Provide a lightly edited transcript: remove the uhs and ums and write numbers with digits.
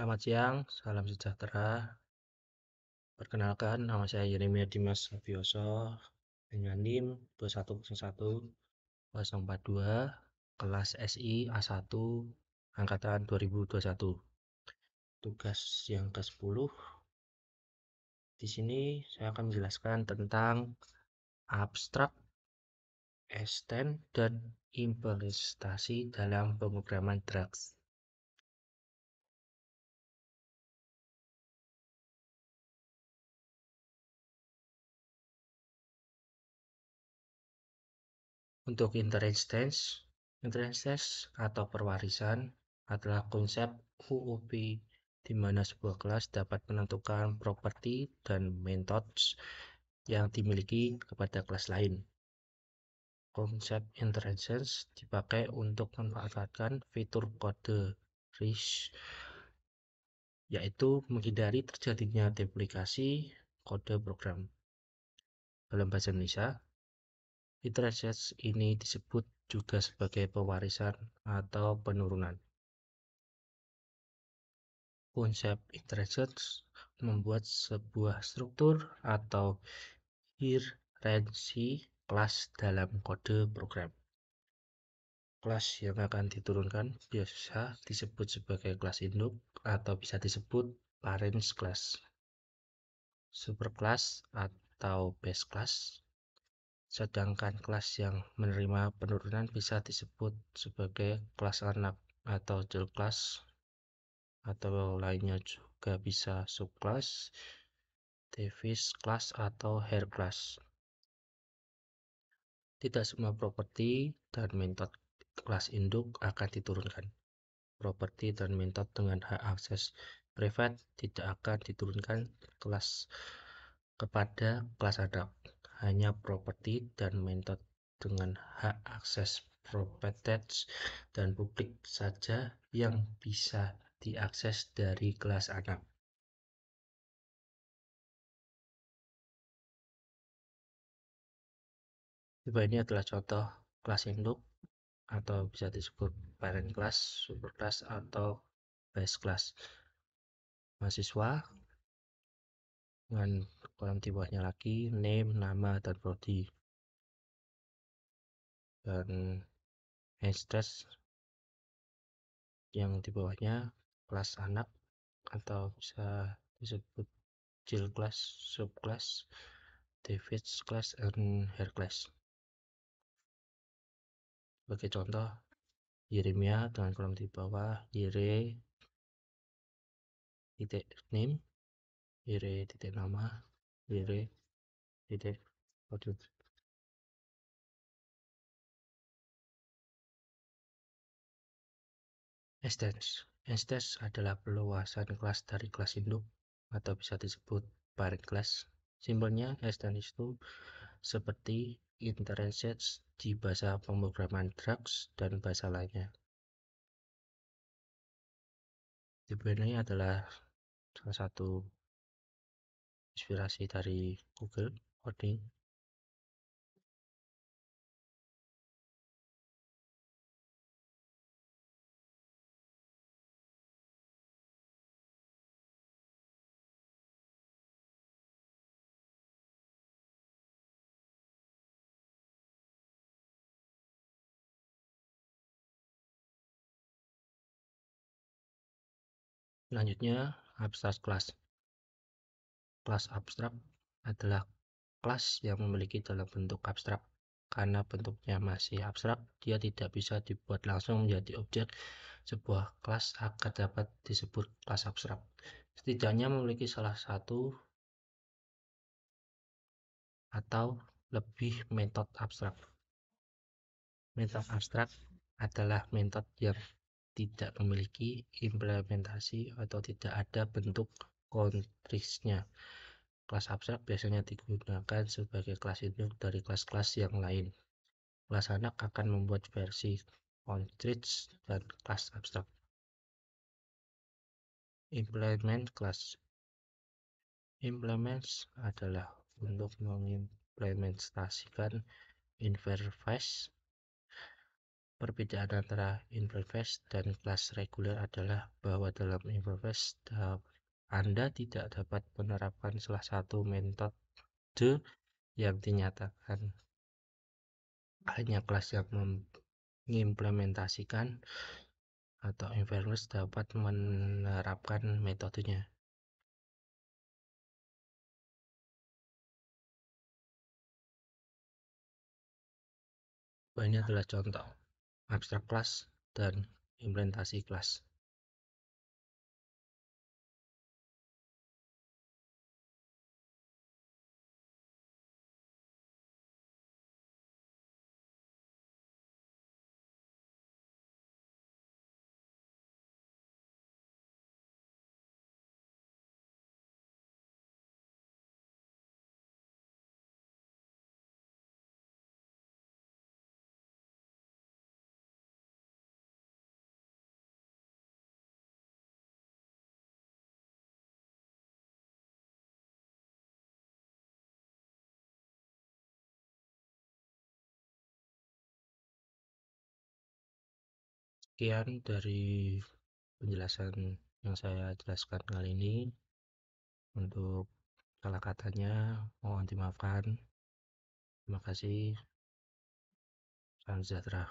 Selamat siang, salam sejahtera. Perkenalkan, nama saya Yeremia Dimas Sabioso dengan NIM 2101042, kelas SI A1, angkatan 2021. Tugas yang ke-10. Di sini saya akan menjelaskan tentang abstrak, extend, dan implementasi dalam pemrograman drugs. Untuk inheritance atau perwarisan adalah konsep UOP di mana sebuah kelas dapat menentukan properti dan methods yang dimiliki kepada kelas lain. Konsep inheritance dipakai untuk memanfaatkan fitur kode RISC, yaitu menghindari terjadinya duplikasi kode program. Dalam bahasa Indonesia, inheritance ini disebut juga sebagai pewarisan atau penurunan. Konsep inheritance membuat sebuah struktur atau hierarki kelas dalam kode program. Kelas yang akan diturunkan biasa disebut sebagai kelas induk atau bisa disebut parent class. Superclass atau base class. Sedangkan kelas yang menerima penurunan bisa disebut sebagai kelas anak atau child class, atau lainnya juga bisa subclass, device class, atau hair class. Tidak semua properti dan metode kelas induk akan diturunkan. Properti dan metode dengan hak akses private tidak akan diturunkan kepada kelas anak. Hanya properti dan metode dengan hak akses private dan publik saja yang bisa diakses dari kelas anak. Ini adalah contoh kelas induk atau bisa disebut parent class, superclass, atau base class. Mahasiswa dengan kolom di bawahnya lagi name, nama, dan prodi. Dan stress yang di bawahnya kelas anak atau bisa disebut child class, subclass, device class, and hair class. Sebagai contoh, Yeremia dengan kolom di bawah Yere titik name, Yere titik nama, Yere titik prodi. Extends adalah perluasan kelas dari kelas induk atau bisa disebut parent class. Simbolnya extends itu seperti interchange di bahasa pemrograman drugs dan bahasa lainnya. Ini adalah salah satu inspirasi dari Google Coding. Selanjutnya, abstract class. Kelas abstrak adalah kelas yang memiliki dalam bentuk abstrak. Karena bentuknya masih abstrak, dia tidak bisa dibuat langsung menjadi objek. Sebuah kelas akan dapat disebut kelas abstrak. Setidaknya memiliki salah satu atau lebih metode abstrak. Metode abstrak adalah metode yang tidak memiliki implementasi atau tidak ada bentuk konteksnya. Kelas abstrak biasanya digunakan sebagai kelas induk dari kelas-kelas yang lain. Kelas anak akan membuat versi context dan kelas abstrak. Implement class. Implements adalah untuk mengimplementasikan interface Perbedaan antara Imperfast dan kelas reguler adalah bahwa dalam Imperfast Anda tidak dapat menerapkan salah satu metode yang dinyatakan. Hanya kelas yang mengimplementasikan atau Imperfast dapat menerapkan metodenya. Ini adalah contoh abstrak kelas dan implementasi kelas. Sekian dari penjelasan yang saya jelaskan kali ini. Untuk salah katanya mohon dimaafkan. Terima kasih. Salam sejahtera.